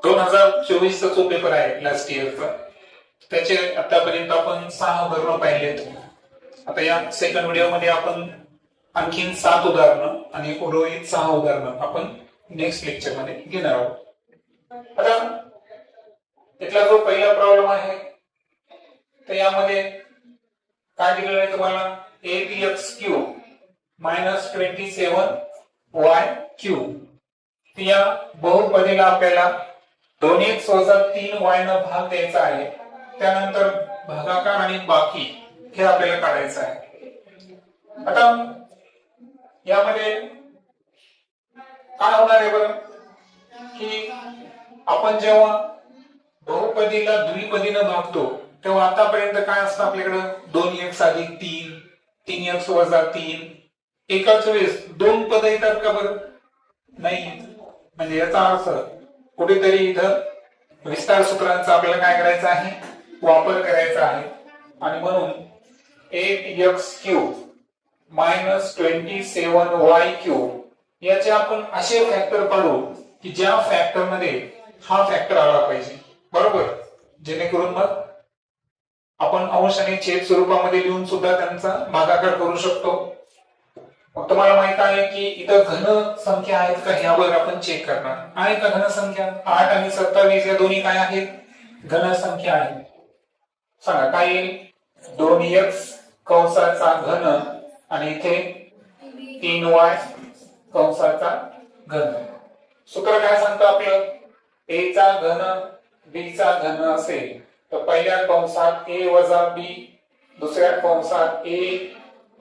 2024 चा जो पेपर आहे लास्ट इयरचा, त्याचे आतापर्यंत आपण 6 उदाहरणं पाहिलेत. आता या सेकंड व्हिडिओ मध्ये आपण आणखीन 7 उदाहरणं आणि उर्वरित 6 उदाहरणं आपण नेक्स्ट लेक्चर मध्ये घेणार आहोत. आता इथला जो पहिला प्रॉब्लेम आहे तर यामध्ये काय दिलेलं आहे तुम्हाला, abx³ - 27y³ या बहुपदीला आपल्याला 2x - 3y न भाग द्यायचा आहे. त्यानंतर भागाकार आणि बाकी हे आपल्याला काढायचं आहे. आता यामध्ये काय होणार आहे बरं, की आपण जेव्हा बहुपदीला द्विपदीनं भागतो तेव्हा आतापर्यंत काय असतं आपल्याकडे, 2x - 3, 3x - 3. एकाच वेळेस दोन पद येतात का बरं? नाही. म्हणजे याचा अर्थ कुठेतरी इथं विस्तार सूत्रांचा आपल्याला काय करायचं आहे, वापर करायचा आहे. आणि म्हणून 8x³ - 27y³ याचे आपण असे फॅक्टर काढू की ज्या फॅक्टर मध्ये हा फॅक्टर आला पाहिजे, बरोबर, जेणेकरून मग आपण अंश आणि छेद स्वरूपामध्ये लिहून सुद्धा त्यांचा भागाकार करू शकतो. मग तुम्हाला माहित आहे की इथं घन संख्या आहेत का, यावर आपण चेक करणार आहे का घन संख्या. 8 आणि 27 या दोन्ही काय आहेत, घन संख्या आहेत. सांगा काय येईल, 2x कंसाचा घन आणि इथे 3y कंसाचा घन. सूत्र काय सांगतं आपलं, a चा घन b चा घन असेल तर पहिल्या कंसात a वजा b, दुसऱ्या कंसात a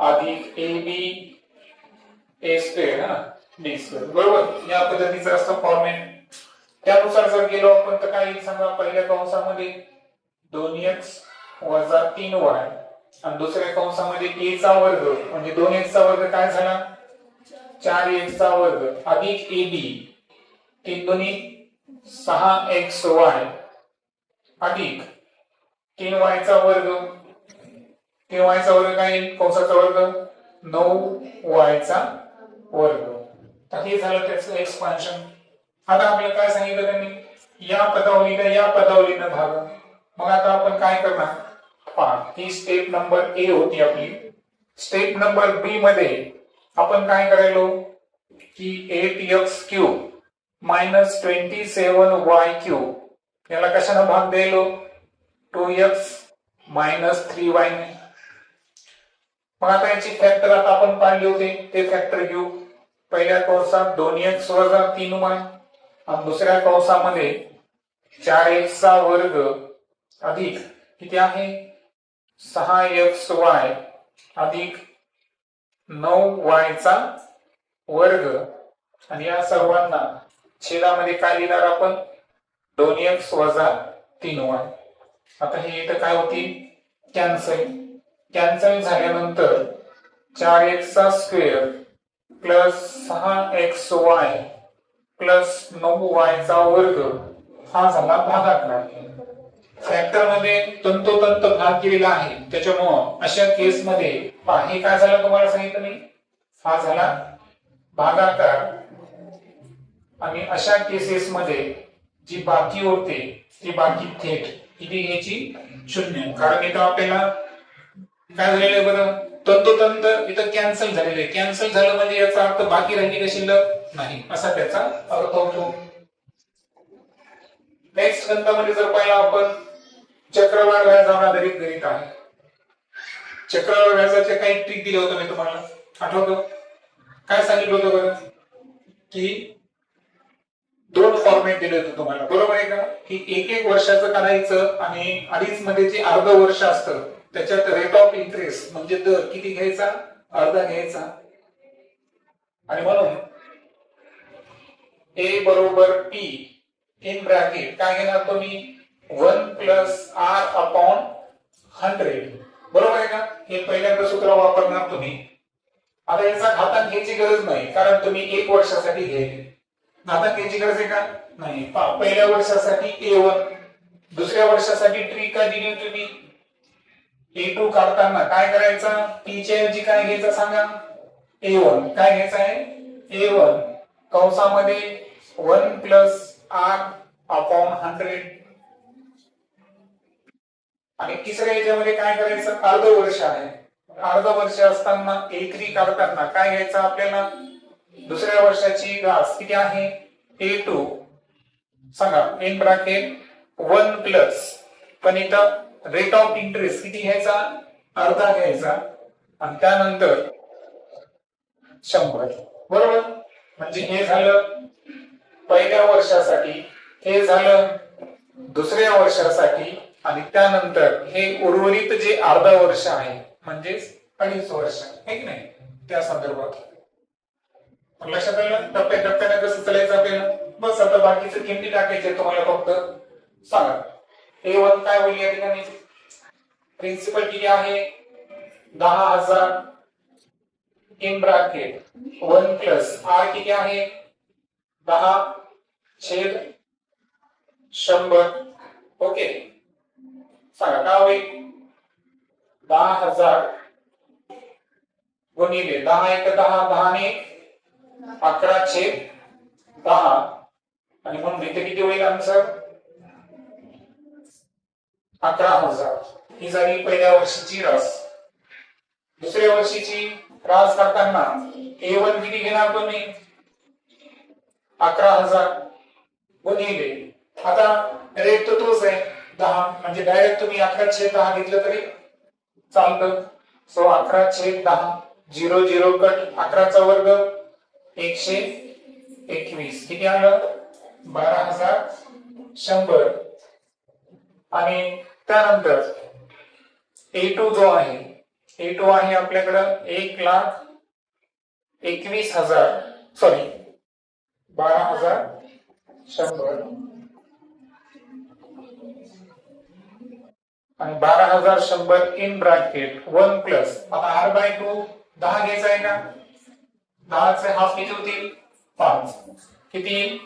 अधिक ab a square b square, बरोबर. या पद्धतीचं असतं फॉर्मॅट. त्यानुसार जर गेलो आपण तर काय येईल सांगा, पहिल्या कंसामध्ये 2x वजा 3y आणि दुसऱ्या कंसामध्ये a चा वर्ग म्हणजे 2x चा वर्ग काय झाला, 4x चा वर्ग अधिक ab 3 दुनी 6xy अधिक 3y चा वर्ग, 3y चा वर्ग काय येईल, कंसाचा वर्ग 9y चा वर्ग. तर हे झालं त्याचं एक्सपान्शन. आता आपल्याला काय सांगितलं त्यांनी, या पदावलीनं भाग. मग आता आपण काय करणार, ही स्टेप नंबर ए होती आपली. स्टेप नंबर बी मध्ये आपण काय करायलो की 8x³ - 27y³ याला कशाने भाग द्यायलो, 2x - 3y ने. मग आता याची फॅक्टर आता आपण पाहिली होते ते फॅक्टर घेऊ. पहिल्या कंसात 2x वजा 3y आणि दुसऱ्या कंसामध्ये 4x चा वर्ग अधिक किती आहे 6xy अधिक 9y चा वर्ग. आणि या सर्वांना छेदामध्ये काय लिहिणार आपण, 2x वजा 3y. आता हे इथं काय होतील, कॅन्सल झाल्यानंतर 4x चा square plus 6xy plus 9y चा वर्ग हा झाला भागाकार. फॅक्टर मध्ये तंतोतंत भाग केलेला आहे, त्याच्यामुळं अशा केस मध्ये हे काय झालं तुम्हाला सांगितलं मी, हा झाला भागाकार. आणि अशा केसेस मध्ये जी बाकी होते ती बाकी थेट किती घ्यायची, 0. कारण इथं आपल्याला काय झालेलं बरं, तंतोतंत इथं कॅन्सल झालेलं आहे. कॅन्सल झालं म्हणजे याचा अर्थ बाकी राहिली का शिल्लक नाही, असा त्याचा अर्थ होतो. नेक्स्ट गणितामध्ये जर पाहिलं आपण, चक्रवाढ व्याज आधारित गणित आहे. चक्रवाढ व्याजाचे काही ट्रिक दिले होते मी तुम्हाला, आठवतं काय सांगितलं होतं बरं, की 2 फॉर्मॅट दिले होते तुम्हाला, बरोबर आहे का, की 1 वर्षाचं काढायचं आणि 2.5 मध्ये जे अर्ध वर्ष असतं त्याच्यात रेट ऑफ इंटरेस्ट म्हणजे दर किती घ्यायचा, अर्धा घ्यायचा. आणि म्हणून a बरोबर p इन ब्रॅकेट काय घेणार तुम्ही, 1 + r/100, बरोबर आहे का. हे पहिल्यांदा सूत्र वापरणार तुम्ही. आता याचा घातांक घ्यायची गरज नाही कारण तुम्ही 1 वर्षासाठी घ्यायचे. घातांक घ्यायची गरज आहे का, नाही. पहिल्या वर्षासाठी a1, दुसऱ्या वर्षासाठी ट्रिक काय दिली तुम्ही, a2 काढताना काय करायचं, p च्या ऐवजी काय घ्यायचं सांगा, a1. काय घ्यायचं आहे, a1 कंसामध्ये 1 + r/100 100. आणि तिसऱ्या याच्यामध्ये काय करायचं, अर्ध वर्ष आहे. अर्ध वर्ष असताना A3 काढताना काय घ्यायचं आपल्याला, दुसऱ्या वर्षाची रास किती आहे A2 सांगा इन ब्रॅकेट 1 प्लस, पण इथं रेट ऑफ इंटरेस्ट किती घ्यायचा, अर्धा घ्यायचा, आणि त्यानंतर 100. बरोबर. म्हणजे हे झालं पहिल्या वर्षासाठी, हे झालं दुसऱ्या वर्षासाठी, आणि त्यानंतर हे उर्वरित जे अर्धा वर्ष आहे म्हणजेच 2.5 वर्ष आहे की नाही, त्या संदर्भात. लक्षात आलं टप्प्याटप्प्याने कसं चालायचं आपल्याला. बस आता बाकीचं किमती टाकायचे तुम्हाला, फक्त सांगा A1 काय होईल या ठिकाणी, प्रिन्सिपल किती आहे 10,000 इन ब्रॅकेट 1 प्लस R किती आहे 10/100. ओके सांगा काय होईल 10,000 गुणिले 10 1 10, 10 ने 11/10, आणि म्हणून इथे किती होईल आन्सर 11,000. ही झाली पहिल्या वर्षीची रास. दुसऱ्या वर्षीची रास करताना A1 किती घेणार तुम्ही 11,000 गुणिले, आता रेट तर तोच आहे 10, म्हणजे डायरेक्ट तुम्ही 11/10 घेतलं तरी चालतं. सो 11/10, 0 0 कट, 11 चा वर्ग 121, किती आलं 12,100. आणि त्यानंतर A2 जो आहे, A2 आहे आपल्याकडं 1,21,000, सॉरी 12,100, आणि 12,100 इन ब्रॅकेट 1 प्लस, आता R/2 10 घ्यायचा आहे का, 10 चे हाफ किती होतील 5, किती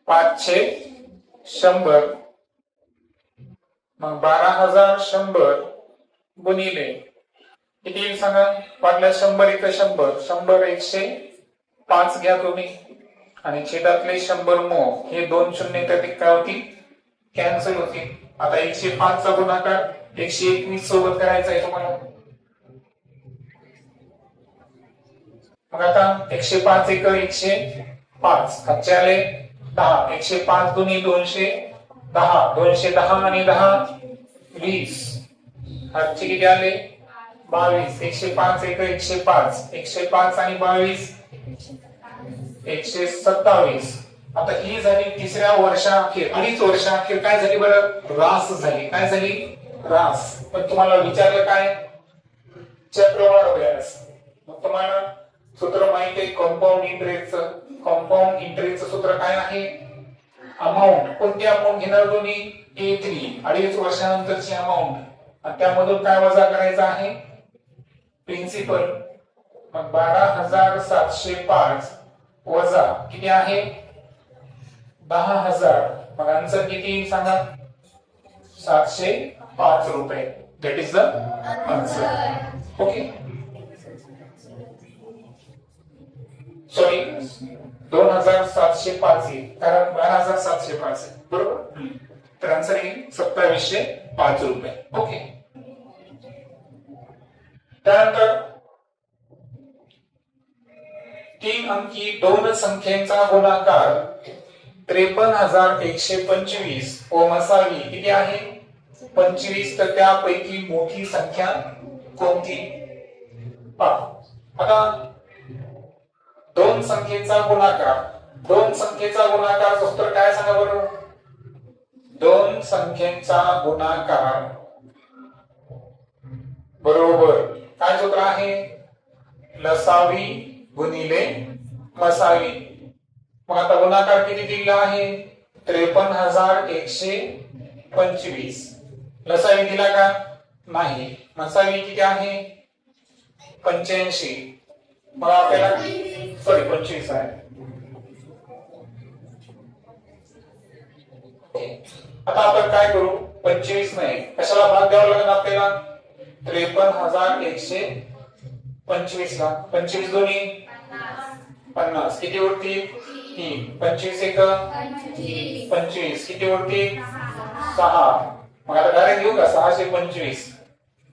5/100. मग 12,100 गुणिले किती येईल सांगा, वाटलं 100 1 100, 100 105 घ्या तुम्ही, आणि छेदातले 100 मो, हे 2 शून्य त्यात काय होती कॅन्सल होती. आता 105 चा गुणाकार 121 सोबत करायचा आहे तुम्हाला. मग आता 105 1 105, हातचे आले 10, 105 दुनी 210, 210 आणि 10 20, हातचे किती आले 22, 105 1 105, 105 आणि 22 127. आता ही झाली तिसऱ्या वर्षाअखेर, 2.5 वर्षाअखेर काय झाली बरं, रास झाली. काय झाली रास. पण तुम्हाला विचारलं काय चक्रवाढ व्याज, मग तुम्हाला सूत्र माहिती आहे कंपाऊंड इंटरेस्टचं. कंपाऊंड इंटरेस्टचं सूत्र काय आहे, अमाऊंट, कोणती अमाऊंट घेणार तुम्ही A3, 2.5 वर्षानंतरची अमाऊंट, आणि त्यामधून काय वजा करायचं आहे प्रिन्सिपल. मग 12,705 वजा किती आहे 10,000, मग आन्सर किती सांगा 705 रुपये. That is the answer. Okay sorry 2,705 येईल, कारण 12,705 आहे बरोबर. तर आन्सर येईल 2,705 रुपये. ओके त्यानंतर 3 अंकी दोन संख्येचा गुणाकार 53,125 ओम असावी, किती आहे 25, तर त्यापैकी मोठी संख्या कोणती. आता दोन संख्येचा गुणाकार, दोन संख्येचा गुणाकार सूत्र काय सांगा बरोबर. दोन संख्येचा गुणाकार बरोबर काय सूत्र आहे, लसावी गुणिले मसावी. मग आता गुणाकार किती दिला आहे 53,125. लसावी दिला का नाही, मसावी किती आहे 85. मग आपल्याला सॉरी 25 आहे. आता आपण काय करू 25 नाही, कशाला भाग द्यावा लागेल आपल्याला 53,125 ला. 25 दोन्ही 50, किती उरतील 3 25 एक 25 किती उरते 6. मग आता डायरेक्ट घेऊ का 625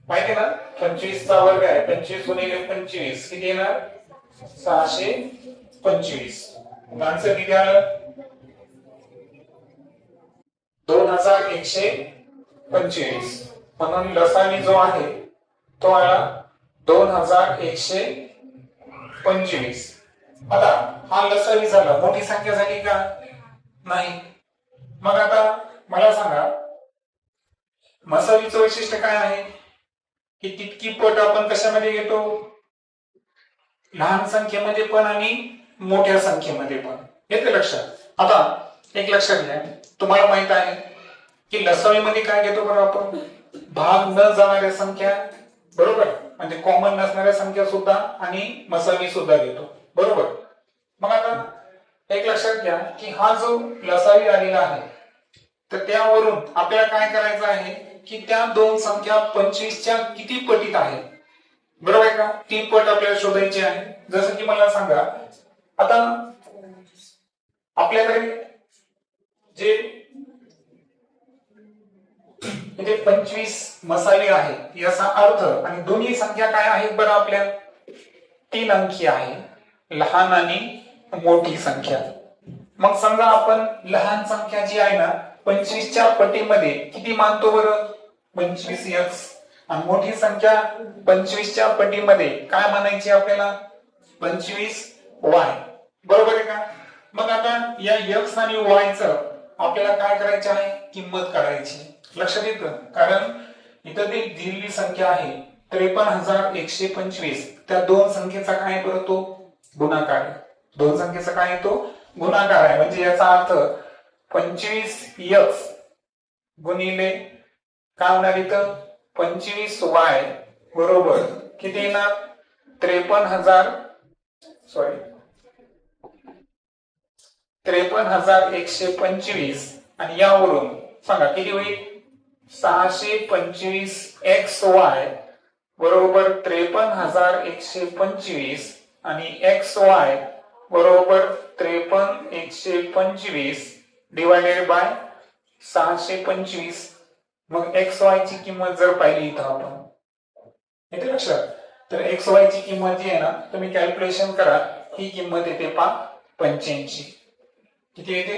माहिती ना 25 चा वर्ग आहे 25 गुणिले 25 किती येणार 625. आन्सर किती आलं 2125. म्हणून लसावी जो आहे तो आला 2125. आता हा लसावी झाला मोठी संख्या झाली का नाही. मग आता मला सांगा मसावीचं वैशिष्ट्य काय आहे की तितकी पट आपण कशामध्ये घेतो लहान संख्येमध्ये पण आणि मोठ्या संख्येमध्ये पण. येते लक्षात. आता एक लक्षात घ्या तुम्हाला माहित आहे की लसावीमध्ये काय घेतो बरं आपण भाग न जाणाऱ्या संख्या बरोबर म्हणजे कॉमन नसणाऱ्या संख्या सुद्धा आणि मसावी सुद्धा घेतो बरोबर. मग आता एक लक्षात घ्या की हा जो लसावी आलेला आहे तर त्यावरून आपल्याला काय करायचं आहे की त्या दोन संख्या 25 च्या किती पटीत आहेत बरोबर आहे का ती पट आपल्याला शोधायची आहे. जसं की मला सांगा आता आपल्याकडे जे इथे 25 मसाले आहेत याचा अर्थ आणि दोन्ही संख्या काय आहेत बरं आपल्या 3 अंकी आहे लहान आणि मोठी संख्या. मग समजा आपण लहान संख्या जी आहे ना 25 च्या पटीमध्ये किती मानतो बरं 25x आणि मोठी संख्या 25 च्या पटीमध्ये काय मानायची आपल्याला 25y बरोबर आहे का. मग आता या x आणि y च आपल्याला काय करायचे आहे किंमत काढायची. लक्षात येतं कारण इथं ती दिलेली संख्या आहे 53,125 त्या दोन संख्येचा काय बरं तो गुणाकार आहे. दोन संख्येचा काय येतो गुणाकार आहे म्हणजे याचा अर्थ 25x गुणिले काय होणार इथं 25y बरोबर किती येणार 53,125 आणि यावरून सांगा किती होईल 625xy बरोबर 53,125 आणि xy बरोबर 53,125 डिवायडेड बाय 625. मग xy ची किंमत जर पाहिली इथं आपण येते लक्षात तर xy ची किंमत जी आहे ना तुम्ही कॅल्क्युलेशन करा ही किंमत येते 85. किती येते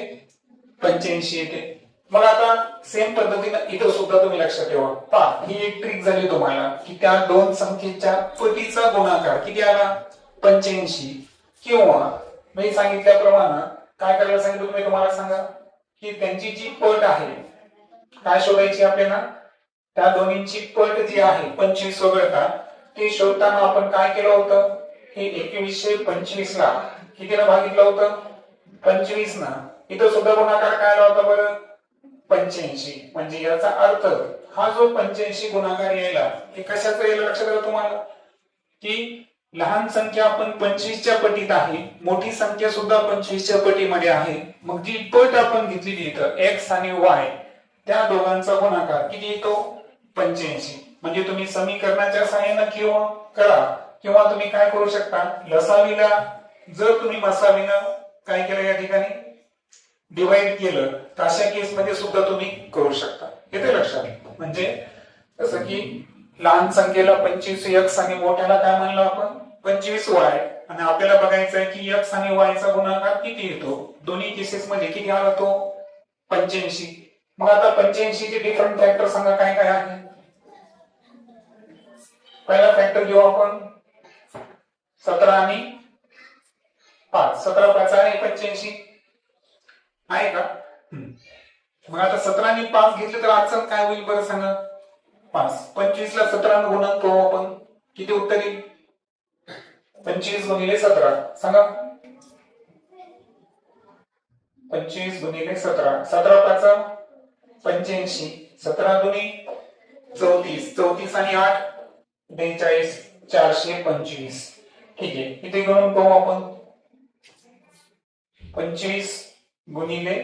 85 येते. मग आता सेम पद्धतीने इथं सुद्धा तुम्ही लक्षात ठेवा पहा ही एक ट्रिक झाली तुम्हाला की त्या दोन संख्येच्या पटीचा गुणाकार किती आला 85 किंवा मी सांगितल्याप्रमाणे काय करायला सांगितलं तुम्ही तुम्हाला सांगा की त्यांची जी पट आहे काय शोधायची आपल्याला त्या दोन्हींची पट जी आहे 25 वगळता ते शोधताना आपण काय केलं होतं हे 2125 ला कितीला भागितलं होतं 25 ना. इथं सुद्धा गुणाकार काय आला होता बरं 85 म्हणजे याचा अर्थ हा जो 85 गुणाकार यायला हे कशाचं यायला लक्षात आलं तुम्हाला की लहान संख्या आपण 25 च्या पटीत आहे मोठी संख्या सुद्धा 25 च्या पटीमध्ये आहे. मग जी पट आपण घेतलेली इथं x आणि y त्या दोघांचा गुणाकार किती येतो 85. म्हणजे तुम्ही समीकरणाच्या सहाय्याने किंवा करा किंवा तुम्ही काय करू शकता लसावीला जर तुम्ही मसावीनं काय केलं या ठिकाणी डिवाइड केलं तर अशा केस मध्ये सुद्धा तुम्ही करू शकता. येते लक्षात म्हणजे जसं की लहान संख्येला 25x आणि मोठ्याला काय म्हणलं आपण 25y आणि आपल्याला बघायचं आहे की x आणि y चा गुणाकार किती येतो दोन्ही केसेस मध्ये किती आला तो 85. मग आता 85 चे डिफरंट फॅक्टर सांगा काय काय आहे. पहिला फॅक्टर घेऊ आपण 17 आणि 5 17 5 आणि 85 आहे का. मग आता 17 आणि 5 घेतले तर आजचं काय होईल बरं सांगा 5. 25 ला 17 ने गुणन करू आपण किती उत्तर येईल 25 गुणिले 17 सांगा 25 गुणिले 17 17 5 85 17 दुनी 34 34 आणि 8 42 425. ठीक आहे इथे गणून पाहू आपण 25 गुणिले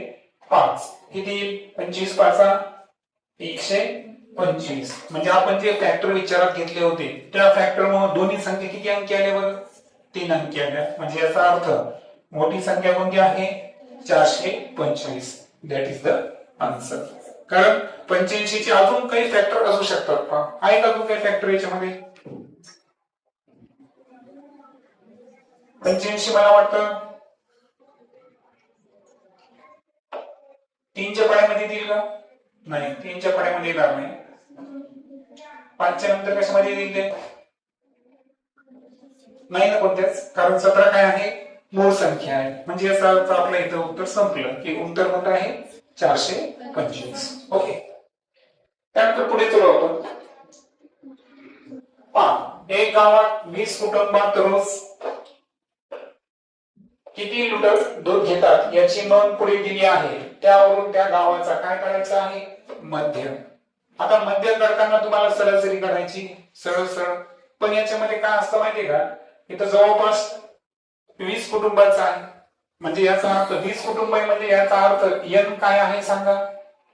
5 किती येईल 25 5 125. म्हणजे आपण जे फॅक्टर विचारात घेतले होते त्या फॅक्टर मग दोन्ही संख्या किती अंकी आले बरं 3 अंकी आल्या. म्हणजे याचा अर्थ मोठी संख्या कोणती आहे 425. That is the answer. कारण 85 चे अजून काही फॅक्टर असू शकतात का? आहे का अजून काही फॅक्टर याच्यामध्ये? 85 मला वाटतं 3च्या पाड्यामध्ये येईल का? नाही, 3च्या पाड्यामध्ये येणार नाही. 5च्या नंतर कशामध्ये येईल ते? नाही ना कोणत्याच, कारण 17 काय आहे मूळ संख्या आहे. म्हणजे याचा अर्थ आपलं इथं उत्तर संपलं की उत्तर कोणतं आहे 425. ओके, त्यानंतर पुढे चलो आपण. एक गावात 20 कुटुंबात रोज किती लिटर दूध घेतात याची नोंद पुढे दिली आहे. त्यावरून त्या गावाचा काय करायचा आहे मध्य. आता मध्य करताना तुम्हाला सरासरी करायची सरळ सरळ, पण याच्यामध्ये काय असतं माहितीये का, इथं जवळपास 20 कुटुंबाचा आहे. म्हणजे याचा अर्थ 20 कुटुंब आहे, म्हणजे याचा अर्थ n काय आहे सांगा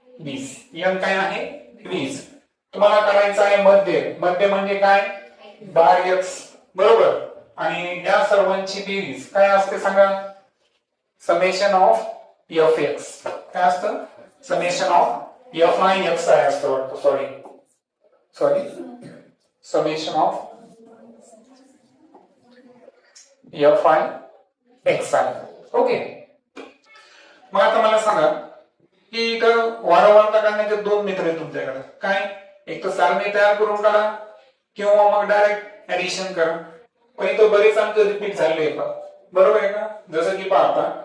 20. n काय आहे 20. तुम्हाला करायचं आहे मध्य. मध्य म्हणजे काय बार x, बरोबर. आणि या सर्वांची बेरीज काय असते सांगा समेशन ऑफ fx. काय असतं समेशन ऑफ fi x आहे असतं वाटतं. Sorry summation of fi x आहे. ओके, मग आता मला सांगा की इथं वारंवारता काढण्याचे दोन मेथड आहेत तुमच्याकडे. काय, एक तर सारणी तयार करून काढा किंवा मग डायरेक्ट ऍडिशन करा. पण इथं बरेच अंक रिपीट झाले का, बरोबर आहे का? जसं की पाहता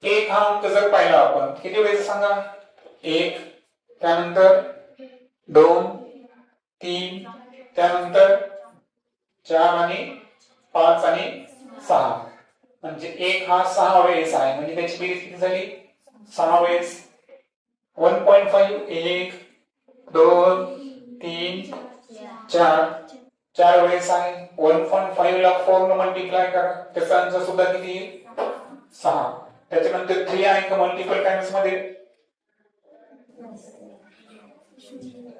एक हा अंक जर पाहिला आपण किती वेळेस सांगा 1, त्यानंतर 2, 3, त्यानंतर 4 आणि 5 आणि 6. म्हणजे 1 हा 6 वेळेस आहे, म्हणजे त्याची बेरीज किती झाली 6 वेळेस. 1.5 1 2 3 4 वेळेस आहे. 1.5 ला 4 न मल्टिप्लाय करा, त्याचा आन्सर सुद्धा किती येईल 6. त्याच्यानंतर 3 आहे का मल्टिपल टाइम्स मध्ये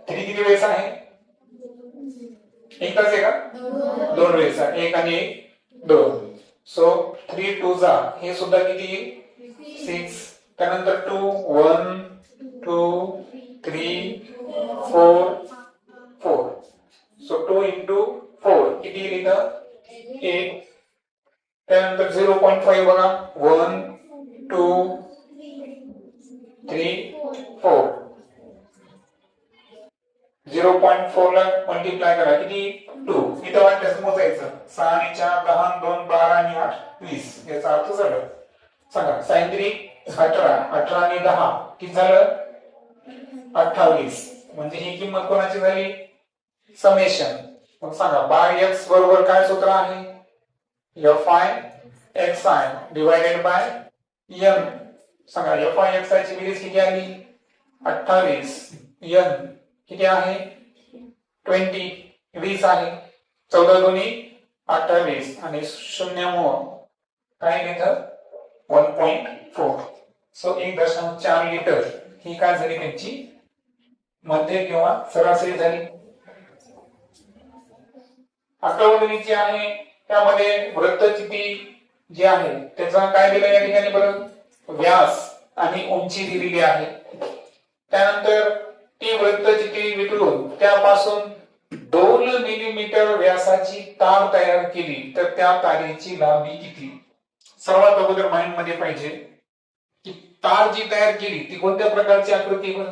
3 किती वेळेस आहे एकच आहे का 2 वेळेस आहे. 1 आणि 1 2. सो 3 2 जा हे सुद्धा किती येईल 6. त्यानंतर 2 1 2 3 4 4. सो 2 into 4 किती येईल इथं 8. त्यानंतर 0.5 बघा 1 2 3 4. 0.4 ला मल्टिप्लाय करा किती 2. इथं वाटल्यास मोजायचं 6 आणि 4 10 2 12 आणि 8 20. याचा अर्थ झालं सांगा साइन 3 18 18 आणि 10 किती झालं 28. म्हणजे ही किंमत कोणाची झाली समेशन. मग सांगा बार x बरोबर काय सूत्र आहे fi xi divided by n. सांगा fi xi ची बेरीज किती आली 28. n किती आहे 20 आहे. 14 दोन्ही 28 आणि 0 मूळ काय घेतं 1.4. सो 1.4 लिटर ही काय झाली त्यांची मध्य किंवा सरासरी झाली. आकडेवारीची आहे त्यामध्ये वृत्तचिती जी आहे त्याचा काय दिलं या ठिकाणी बरं व्यास आणि उंची दिलेली आहे. त्यानंतर ती वृत्तचिती वितळून त्यापासून 2 मिलीमीटर व्यासाची तार तयार केली तर त्या तारेची लांबी किती. सर्वात अगोदर माइंड मध्ये पाहिजे की तार जी तयार केली ती कोणत्या प्रकारची आकृती बरं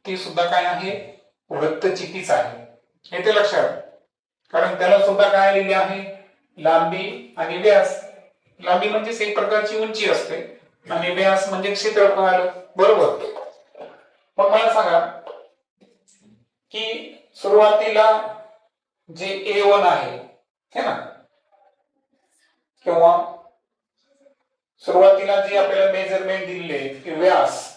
ती सुद्धा काय आहे वृत्तचितीच आहे. येते लक्षात, कारण त्याला सुद्धा काय लिहिले आहे लांबी आणि व्यास. लांबी म्हणजे एक प्रकारची उंची असते आणि व्यास म्हणजे क्षेत्रफळ, बरोबर. मग मला सांगा की सुरुवातीला जे A1 आहे है ना, किंवा सुरुवातीला जे आपल्याला मेजरमेंट दिलेले की व्यास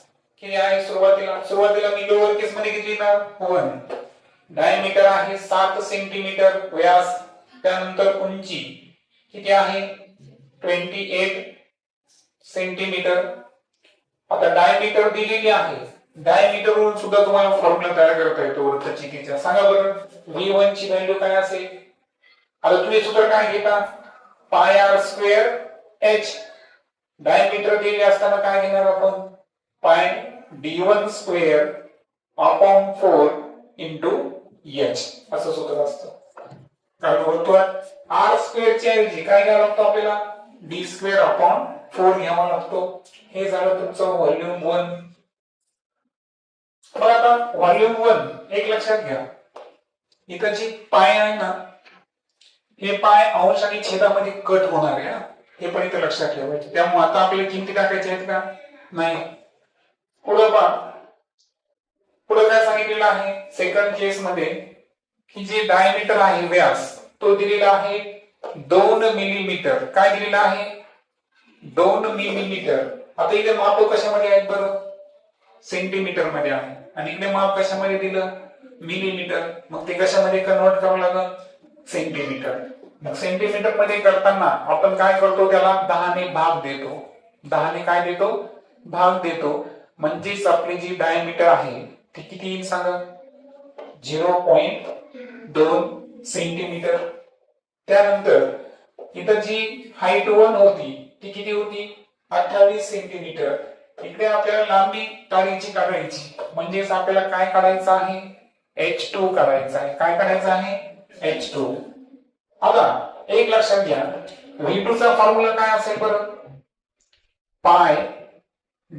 किती आहे सुरुवातीला मी लोअर केस मध्ये किती लिहिणार 1. डायमीटर आहे 7 सेंटीमीटर व्यास. त्यानंतर उंची किती आहे 28 सेंटीमीटर. आता डायमीटर दिलेली आहे, डायमीटर वरून सुद्धा तुम्हाला फॉर्म्युला तयार करता येतो वृत्तचितीचा. सांगा बरं V1 ची व्हॅल्यू काय असेल. आता तुम्ही सूत्र काय घेता पाय r स्क्वेअर एच डायमीटर दिले असताना काय घेणार आपण पाय d1 square upon 4 into H असं सूत्र असतं. कारण वर्तुळ आर स्क्वेअर च्या ऐवजी काय घ्यावं लागतो आपल्याला डी स्क्वेअर अपॉन 4 घ्यावा लागतो. हे झालं तुमचं व्हॉल्यूम 1. मग आता व्हॉल्यूम 1 एक लक्षात घ्या, इथं जी पाय आहे ना हे पाय अंश आणि छेदामध्ये कट होणार आहे, हे पण इथं लक्षात ठेवायचं. त्यामुळे आता आपल्याला किमती टाकायच्या आहेत का नाही. पुढे काय सांगितलेलं आहे सेकंड केस मध्ये की जे डायमीटर आहे व्यास तो दिलेला आहे 2 मिलीमीटर. काय दिलेला आहे 2 मिलीमीटर. आता इथे माप कशामध्ये आहेत बरं सेंटीमीटर मध्ये आहे आणि इकडे माप कशामध्ये दिलं मिलीमीटर. मग ते कशामध्ये कन्वर्ट करावं लागेल सेंटीमीटर. मग सेंटीमीटर मध्ये करताना आपण काय करतो त्याला 10 ने भाग देतो. 10 ने काय देतो भाग देतो. म्हणजेच आपली जी डायमीटर आहे ती किती येईल सांगा 0.2 सेंटीमीटर. त्यानंतर इथं जी हाईट 1 होती ती किती होती 28 सेंटीमीटर. इकडे आपल्याला लांबी तारेची काढायची म्हणजेच आपल्याला काय काढायचं आहे h2 काढायचं आहे. काय काढायचं आहे h2. आता एक लक्षात घ्या v2 चा फॉर्म्युला काय असेल बरं पाय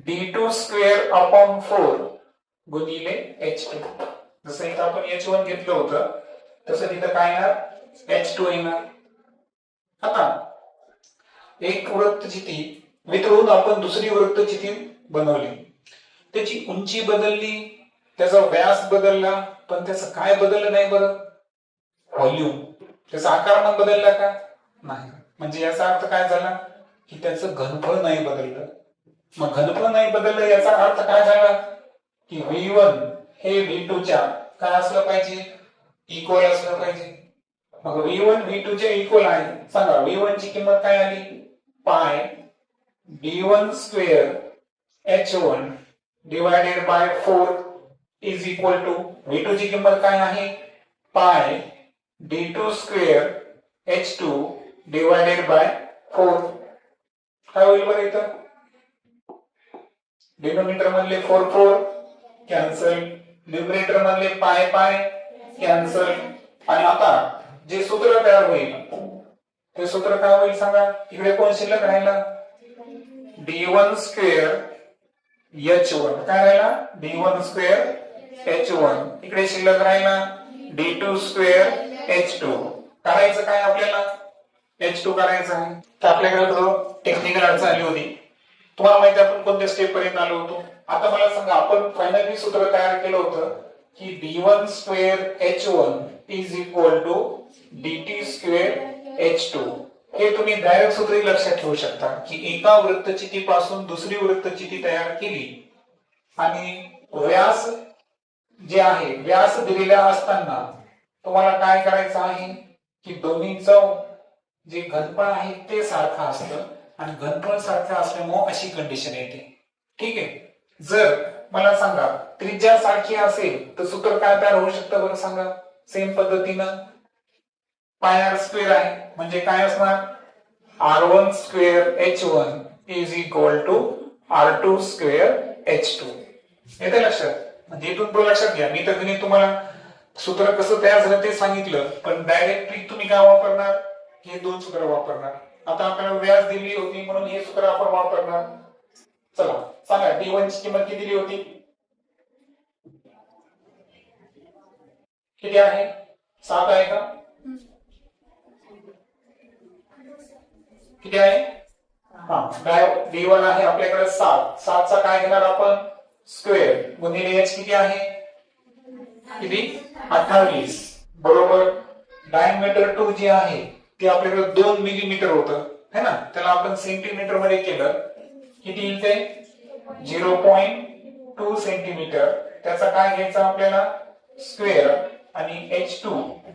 d2 स्क्वेअर अपॉन 4 गुणिले h2. जसं इथं आपण h1 घेतलं होतं तसं तिथं काय येणार h2 येणार. आता एक वृत्तचिती वितळून आपण दुसरी वृत्तचिती बनवली. त्याची उंची बदलली, त्याचा व्यास बदलला, पण त्याचं काय बदललं नाही बरं व्हॉल्यूम. त्याचा आकारमान बदलला का नाही. म्हणजे याचा अर्थ काय झाला की त्याचं घनफळ नाही बदललं. मग घनफळ नाही बदललं याचा अर्थ काय झाला की v1 हे v2 च्या काय असलं पाहिजे इक्वल असलं पाहिजे. मग v1 v2 च्या इक्वल आहे. सांगा v1 ची किंमत काय आली pi d1 square h1 divided by 4 is equal to v2 ची किंमत काय आहे पाय d2 square h2 divided by 4. काय होईल बरं इथं डिनोमिनेटर मधले 4 4 कॅन्सल, न्यूमरेटर मधले पाय पाय कॅन्सल. आणि आता जे सूत्र तयार होईल ते सूत्र काय होईल सांगा. इकडे कोण शिल्लक राहिला d1 स्क्वेअर h1. काय राहिला d1 स्क्वेअर h1. इकडे शिल्लक राहिला d2 स्क्वेअर h2. काढायचं काय आपल्याला h2 काढायचं आहे. तर आपल्याकडे टेक्निकल अडचण आली होती. तुम्हाला माहिती आपण कोणत्या स्टेप पर्यंत आलो होतो. आता मला सांगा आपण फायनली सूत्र तयार केलं होतं की d1 square h1 is equal to dt square h2. हे तुम्ही डायरेक्ट सूत्र लक्षात ठेवू शकता की एका वृत्तचितीपासून दुसरी वृत्तचिती तयार केली आणि व्यास जे आहे व्यास दिलेला असताना तुम्हाला काय करायचं आहे की दोन्हीचं जे घनफळ आहे ते सारखं असतं आणि घनफळ सारखं असल्यामुळे अशी कंडिशन येते. ठीक आहे. जर मला सांगा त्रिज्या सारखी असेल तर सूत्र काय तयार होऊ शकतं बरं सांगा. सेम पद्धतीनं पाय आर स्क्वेअर आहे म्हणजे काय असणार r1 square h1 is equal to r2 square h2. येते लक्षात. म्हणजे इथून पुढे लक्षात घ्या. मी तर गणित तुम्हाला सूत्र कसं तयार झालं ते सांगितलं पण डायरेक्टली तुम्ही काय वापरणार हे दोन सूत्र वापरणार. आता आपल्याला व्यास दिली होती म्हणून हे सूत्र आपण वापरणार. चला सांगा d1 ची किंमत किती दिली होती किती आहे 7 आहे का किती आहे d1 आहे आपल्याकडे 7. 7 चा काय घेणार आपण स्क्वेअर गुणिले h किती आहे किती 28 बरोबर. डायमीटर 2 जे आहे ते आपल्याकडे 2 मिलीमीटर होतं है ना. त्याला आपण सेंटीमीटर मध्ये केलं किती येईल ते 0.2 सेंटीमीटर. त्याचा काय घ्यायचा आपल्याला स्क्वेअर आणि h2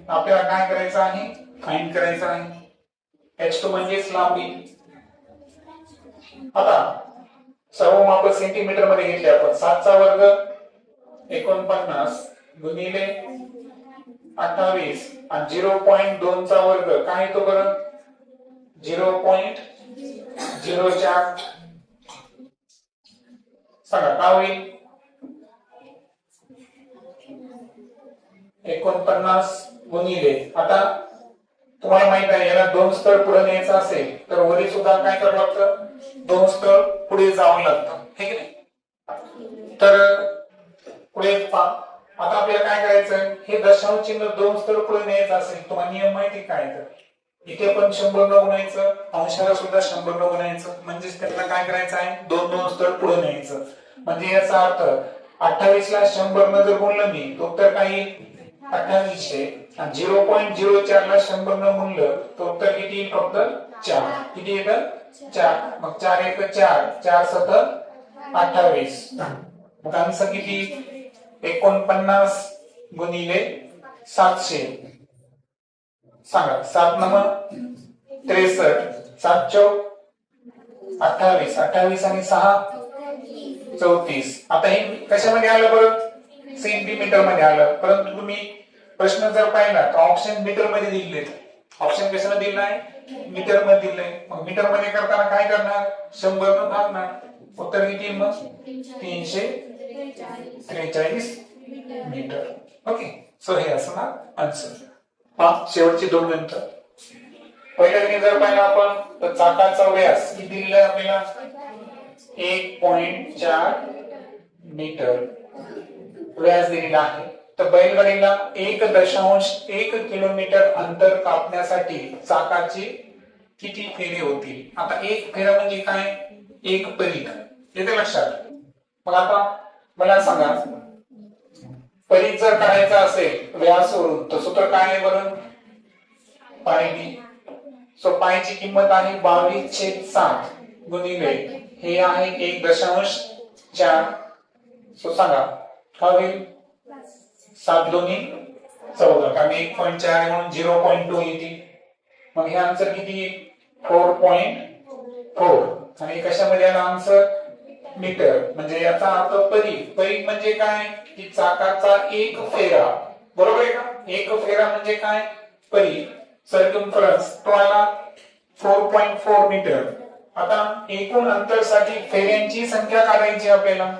आपल्याला काय करायचं आहे फाइंड करायचं आहे. h2 म्हणजेच लांबी. आता सर्व माप सेंटीमीटर मध्ये घेतले आपण. 7 चा वर्ग 49 गुणिले 28 आणि 0.2 चा वर्ग काय येतो बरं 0.2 0.4 सांगा काय होईल 49 गुणिले आता तुम्हाला माहित आहे याला 2 स्थळ पुढे न्यायचं असेल तर वरी सुद्धा काय करावं लागतं 2 स्थळ पुढे जावं लागतं हे की नाही तर पुढे आता आपल्याला काय करायचं हे दशांश चिन्ह 2 स्थळ पुढे न्यायचं असेल तुम्हाला नियम माहिती काय तर इथे पण 100 न गुणायचं अंशाला सुद्धा 100 न गुणायचं म्हणजे त्याला काय करायचं आहे 2 स्थळ पुढे न्यायचं म्हणजे याचा अर्थ 28 ला 100 न जर गुणलं मी तो उत्तर काय येईल 2800 आणि 0.04 ला 100 न गुणलं तर उत्तर किती येईल फक्त 4 किती येतं 4 मग 4 1 4 4 7 28 मग आन्सर किती 49 गुणिले 700 सांगा 7 नंबर 63 7 चौक 28 28 आणि 6 34 आता हे कशामध्ये आलं बरं सेंटीमीटर मध्ये आलं परंतु तुम्ही प्रश्न जर पाहिला तर ऑप्शन मीटर मध्ये दिले ऑप्शन कशाला दिलं आहे मीटर मध्ये दिलंय मग मीटर मध्ये करताना काय करणार 100 न भागणार उत्तर किती मग 343 मीटर ओके सो हे असणार आन्सर शेवटची 2 गणित पहिल्या गणित जर पाहिलं आपण तर चाकाचा व्यास किती दिलेला आहे आपल्याला 1.4 मीटर व्यास दिलेला आहे तर बैलगाडीला 1.1 किलोमीटर अंतर कापण्यासाठी चाकाची किती फेरे होतील आता एक फेरा म्हणजे काय एक परीघ येते लक्षात मग आता मला सांगा परीघ जर काढायचा असेल व्यासवरून तर सूत्र काय आहे बरं पाय सो पायची किंमत आहे 22/7 गुणिले हे आहे 1.4 सो सांगा काय होईल 7 दोन्ही 14 कारण 1.4 म्हणून 0.2 येते मग हे आन्सर किती 4.4 आणि कशामध्ये आला आन्सर मीटर म्हणजे याचा अर्थ परीघ म्हणजे काय की चाकाचा एक फेरा बरोबर आहे का एक फेरा म्हणजे काय परीघ सर्कम्फरन्स तो आला 4.4 मीटर आता एकूण अंतरसाठी फेऱ्यांची संख्या काढायची आपल्याला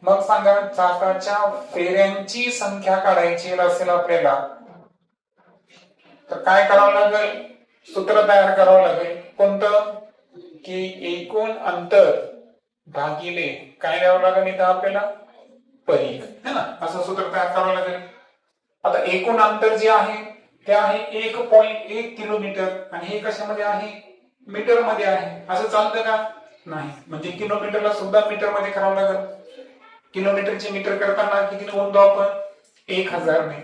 मग सांगा चाकाच्या फेऱ्यांची संख्या काढायची असेल आपल्याला तर काय करावं लागेल सूत्र तयार करावं लागेल कोणतं की एकूण अंतर भागिले काय द्यावं लागेल इथं आपल्याला परीघ है ना असं सूत्र तयार करावं लागेल आता एकूण अंतर जे आहे ते आहे 1.1 किलोमीटर आणि हे कशामध्ये आहे मीटर मध्ये आहे असं चालतं का नाही म्हणजे किलोमीटरला सुद्धा मीटर मध्ये करावं लागेल किलोमीटरचे मीटर करताना किती गुणतो आपण 1000 ने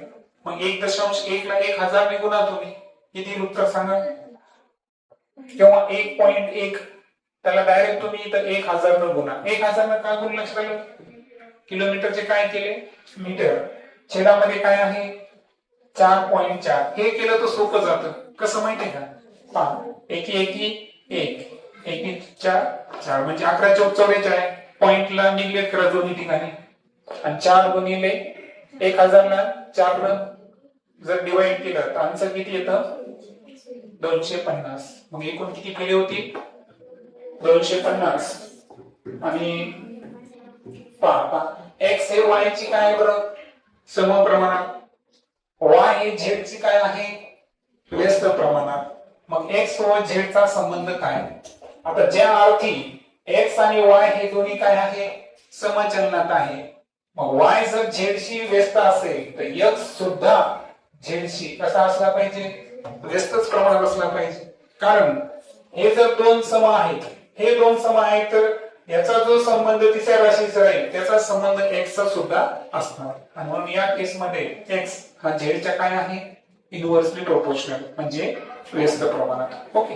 मग 1.1 ला 1000 ने गुणा तुम्ही किती उत्तर सांगा किंवा 1.1 त्याला डायरेक्ट तुम्ही इथं 1000 न गुणा 1000 न काय गुण लक्षात आलं किलोमीटरचे काय केले मीटर छेदामध्ये काय आहे 4.4 हे केलं तर सोपं जातं कसं माहितीये का पहा एकी 4 म्हणजे 11 चौक 44 पॉइंटला निग्लेक्ट करा दोन्ही ठिकाणी आणि 4 गुणिले 1000 ला 4 न जर डिवाइड केलं तर आन्सर किती येतं 250 मग एकूण किती फेरे होती 250 आणि पहा x हे y ची काय आहे बरं समप्रमाणात y हे z ची काय आहे व्यस्त प्रमाणात मग x व z चा संबंध काय आता ज्या अर्थी x आणि y हे दोन्ही काय आहे समचलनात आहे मग y जर z शी व्यस्त असेल तर x सुद्धा z शी कसा असला पाहिजे व्यस्तच प्रमाणात असला पाहिजे कारण हे जर दोन सम आहेत हे दोन सम आहेत तर याचा जो संबंध तिसऱ्या राशीचा राहील त्याचा संबंध x चा सुद्धा असणार आणि म्हणून या केस मध्ये x हा z च्या काय आहे इनव्हर्सली प्रोपोर्शनल म्हणजे व्यस्त प्रमाणात ओके